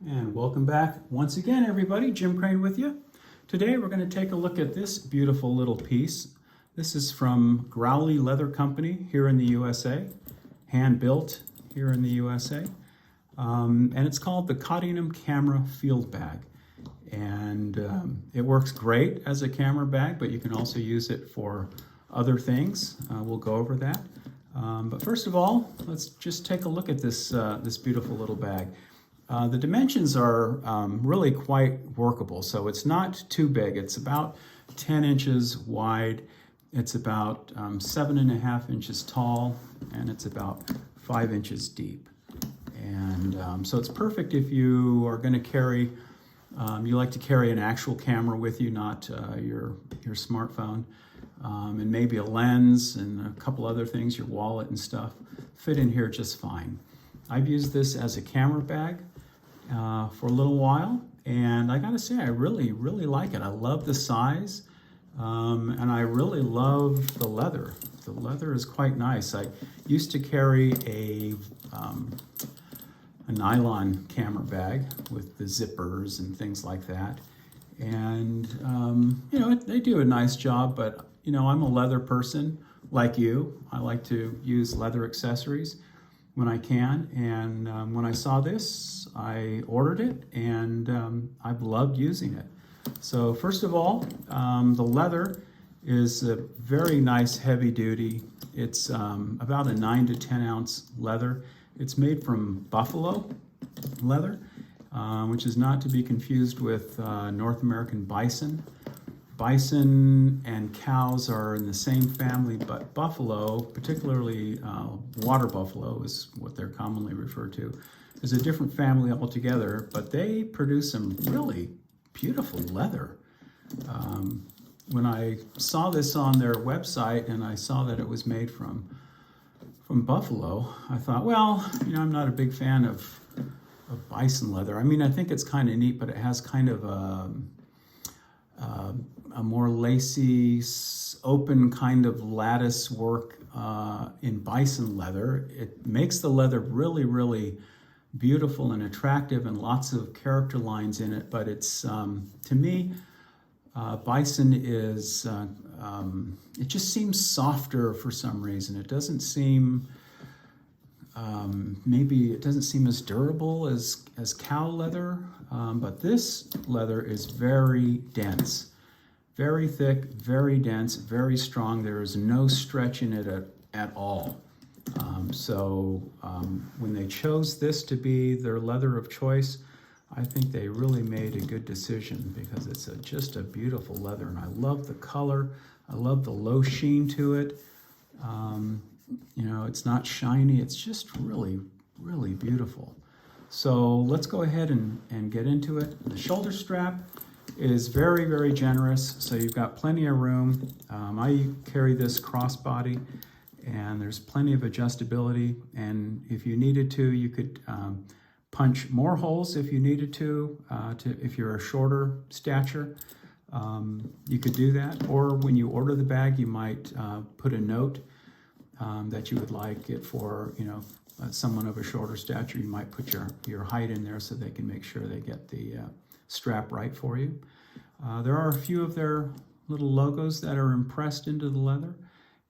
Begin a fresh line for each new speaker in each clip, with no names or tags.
And welcome back once again, everybody. Jim Crane with you. Today we're going to take a look at this beautiful little piece. This is from Growley Leather Company here in the USA, hand built here in the USA. And it's called the Cottingham Camera Field Bag. And it works great as a camera bag, but you can also use it for other things. We'll go over that. But first of all, let's just take a look at this, this beautiful little bag. The dimensions are really quite workable, so it's not too big. It's about 10 inches wide, it's about 7.5 inches tall, and it's about 5 inches deep. And so it's perfect if you are going to carry, you like to carry an actual camera with you, not your smartphone, and maybe a lens and a couple other things, your wallet and stuff, fit in here just fine. I've used this as a camera bag for a little while, and I gotta say I really like it. I love the size, and I really love the leather. The leather is quite nice. I used to carry a nylon camera bag with the zippers and things like that, and you know, they do a nice job, but you know, I'm a leather person like you. I like to use leather accessories when I can, and when I saw this, I ordered it, and I've loved using it. So first of all, the leather is a very nice heavy duty. It's about a 9 to 10 ounce leather. It's made from buffalo leather, which is not to be confused with North American bison. Bison and cows are in the same family, but buffalo, particularly water buffalo is what they're commonly referred to, is a different family altogether, but they produce some really beautiful leather. When I saw this on their website and I saw that it was made from buffalo, I thought, well, you know, I'm not a big fan of bison leather. I mean, I think it's kind of neat, but it has kind of a more lacy, open kind of lattice work in bison leather. It makes the leather really beautiful and attractive, and lots of character lines in it. But it's, to me, bison is, it just seems softer for some reason. It doesn't seem, maybe it doesn't seem as durable as cow leather, but this leather is very dense. Very thick, very dense, very strong. There is no stretch in it at all. When they chose this to be their leather of choice, I think they really made a good decision, because it's just a beautiful leather, and I love the color. I love the low sheen to it. You know, it's not shiny. It's just really beautiful. So let's go ahead and get into it. The shoulder strap is very generous, so you've got plenty of room. I carry this crossbody, and there's plenty of adjustability, and if you needed to, you could punch more holes if you needed to if you're a shorter stature. You could do that, or when you order the bag, you might put a note that you would like it for, you know, someone of a shorter stature. You might put your height in there so they can make sure they get the strap right for you. There are a few of their little logos that are impressed into the leather,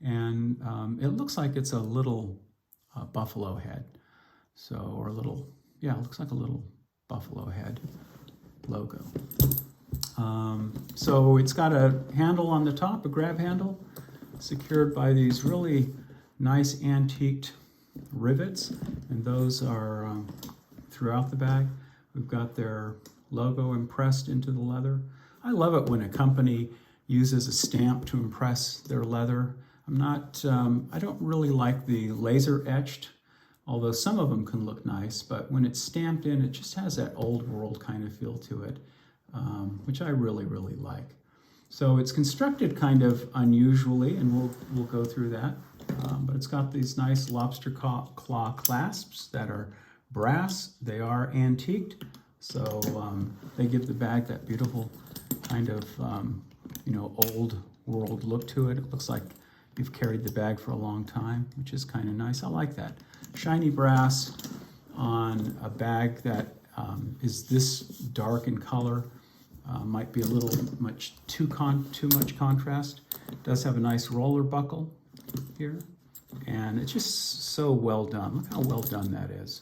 and it looks like it's a little buffalo head. So, or a little, yeah, it looks like a little buffalo head logo. So it's got a handle on the top, a grab handle, secured by these really nice antiqued rivets, and those are throughout the bag. We've got their logo impressed into the leather. I love it when a company uses a stamp to impress their leather. I don't really like the laser etched, although some of them can look nice, but when it's stamped in, it just has that old world kind of feel to it, which I really like. So it's constructed kind of unusually, and we'll go through that. But it's got these nice lobster claw clasps that are brass. They are antiqued, so they give the bag that beautiful kind of you know, old world look to it. It looks like you've carried the bag for a long time, which is kind of nice. I like that. Shiny brass on a bag that is this dark in color. Might be a little too much contrast. It does have a nice roller buckle here, and it's just so well done. Look how well done that is.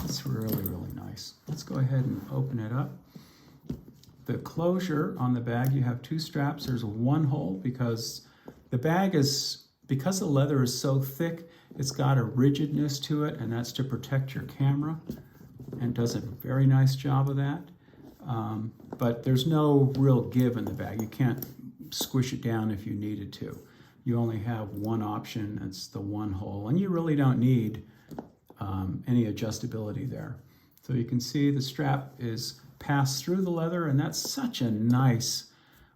It's really, really nice. Let's go ahead and open it up. The closure on the bag, you have two straps. There's one hole because the bag is, because the leather is so thick, it's got a rigidness to it, and that's to protect your camera, and does a very nice job of that. But there's no real give in the bag. You can't squish it down if you needed to. You only have one option, it's the one hole, and you really don't need any adjustability there. So you can see the strap is passed through the leather, and that's such a nice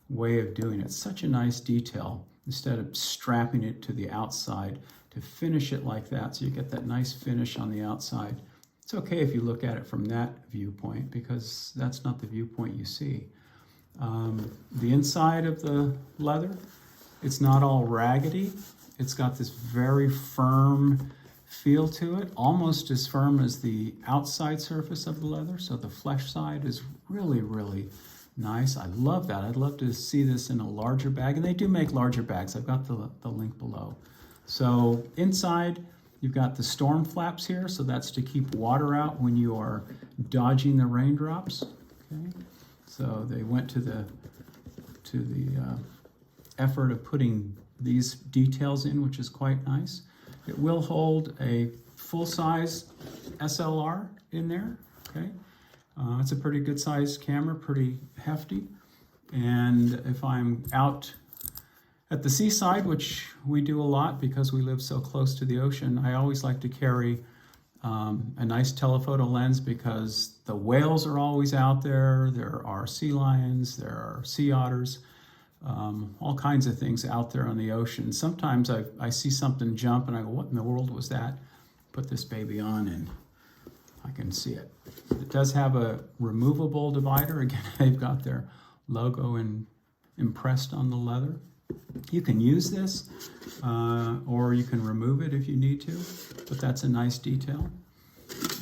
way of doing it, such a nice detail, instead of strapping it to the outside, to finish it like that so you get that nice finish on the outside. It's okay if you look at it from that viewpoint, because that's not the viewpoint you see. The inside of the leather, it's not all raggedy. It's got this very firm feel to it, almost as firm as the outside surface of the leather. So the flesh side is really, really nice. I love that. I'd love to see this in a larger bag, and they do make larger bags. I've got the link below. So inside, you've got the storm flaps here, so that's to keep water out when you are dodging the raindrops. Okay, so they went to the effort of putting these details in, which is quite nice. It will hold a full-size SLR in there. Okay, it's a pretty good sized camera, pretty hefty. And if I'm out at the seaside, which we do a lot because we live so close to the ocean, I always like to carry a nice telephoto lens, because the whales are always out there. There are sea lions, there are sea otters, all kinds of things out there on the ocean. Sometimes I see something jump and I go, what in the world was that? Put this baby on and I can see it. It does have a removable divider. Again, they've got their logo impressed on the leather. You can use this, or you can remove it if you need to, but that's a nice detail.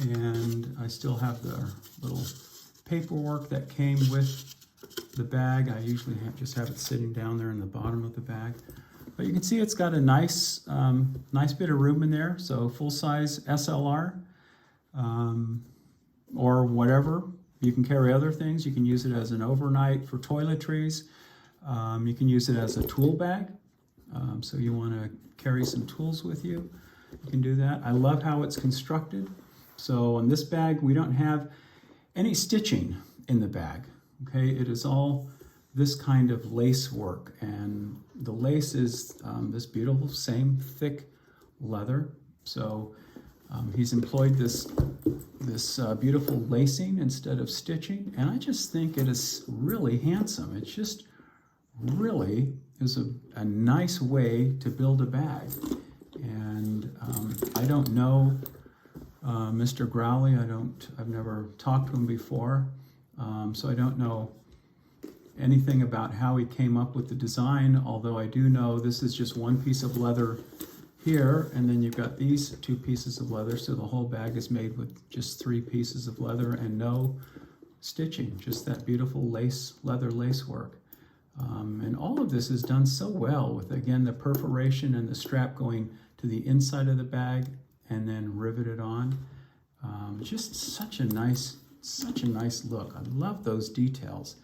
And I still have the little paperwork that came with the bag. I usually just have it sitting down there in the bottom of the bag. But you can see it's got a nice bit of room in there. So full-size SLR, or whatever. You can carry other things. You can use it as an overnight for toiletries. You can use it as a tool bag. So you want to carry some tools with you, you can do that. I love how it's constructed. So on this bag, we don't have any stitching in the bag. Okay, it is all this kind of lace work, and the lace is this beautiful, same thick leather. So he's employed this beautiful lacing instead of stitching, and I just think it is really handsome. It's just really is a nice way to build a bag. And I don't know Mr. Growley. I've never talked to him before, so I don't know anything about how he came up with the design, although I do know this is just one piece of leather here, and then you've got these two pieces of leather, so the whole bag is made with just 3 pieces of leather and no stitching, just that beautiful leather lace work. And all of this is done so well with, again, the perforation and the strap going to the inside of the bag and then riveted on. Just such a nice look. I love those details.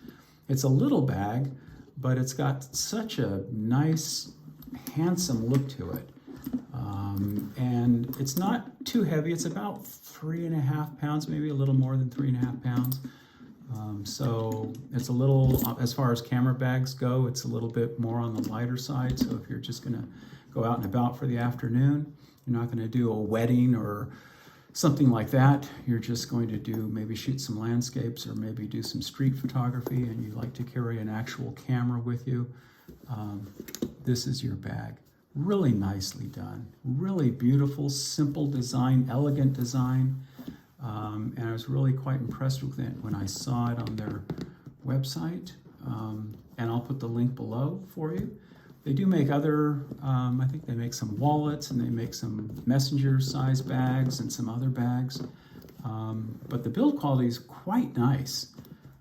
It's a little bag, but it's got such a nice, handsome look to it. And it's not too heavy. It's about 3.5 pounds, maybe a little more than 3.5 pounds. So it's a little, as far as camera bags go, it's a little bit more on the lighter side. So if you're just going to go out and about for the afternoon, you're not going to do a wedding or something like that. You're just going to maybe shoot some landscapes or maybe do some street photography, and you like to carry an actual camera with you. This is your bag. Really nicely done. Really beautiful, simple design, elegant design. And I was really quite impressed with it when I saw it on their website. And I'll put the link below for you. They do make other, I think they make some wallets, and they make some messenger size bags and some other bags. but the build quality is quite nice.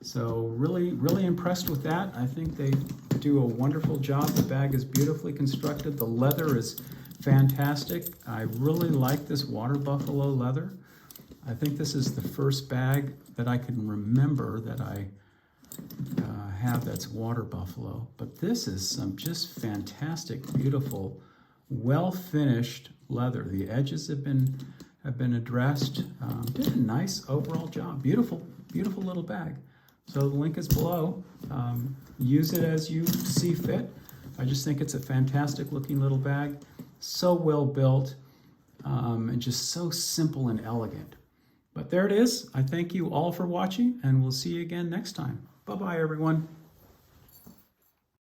So really, really impressed with that. I think they do a wonderful job. The bag is beautifully constructed. The leather is fantastic. I really like this water buffalo leather. I think this is the first bag that I can remember that I have that's water buffalo. But this is some just fantastic, beautiful, well-finished leather. The edges have been addressed. Did a nice overall job. Beautiful, beautiful little bag. So the link is below. Use it as you see fit. I just think it's a fantastic looking little bag. So well built and just so simple and elegant. But there it is. I thank you all for watching, and we'll see you again next time. Bye-bye, everyone.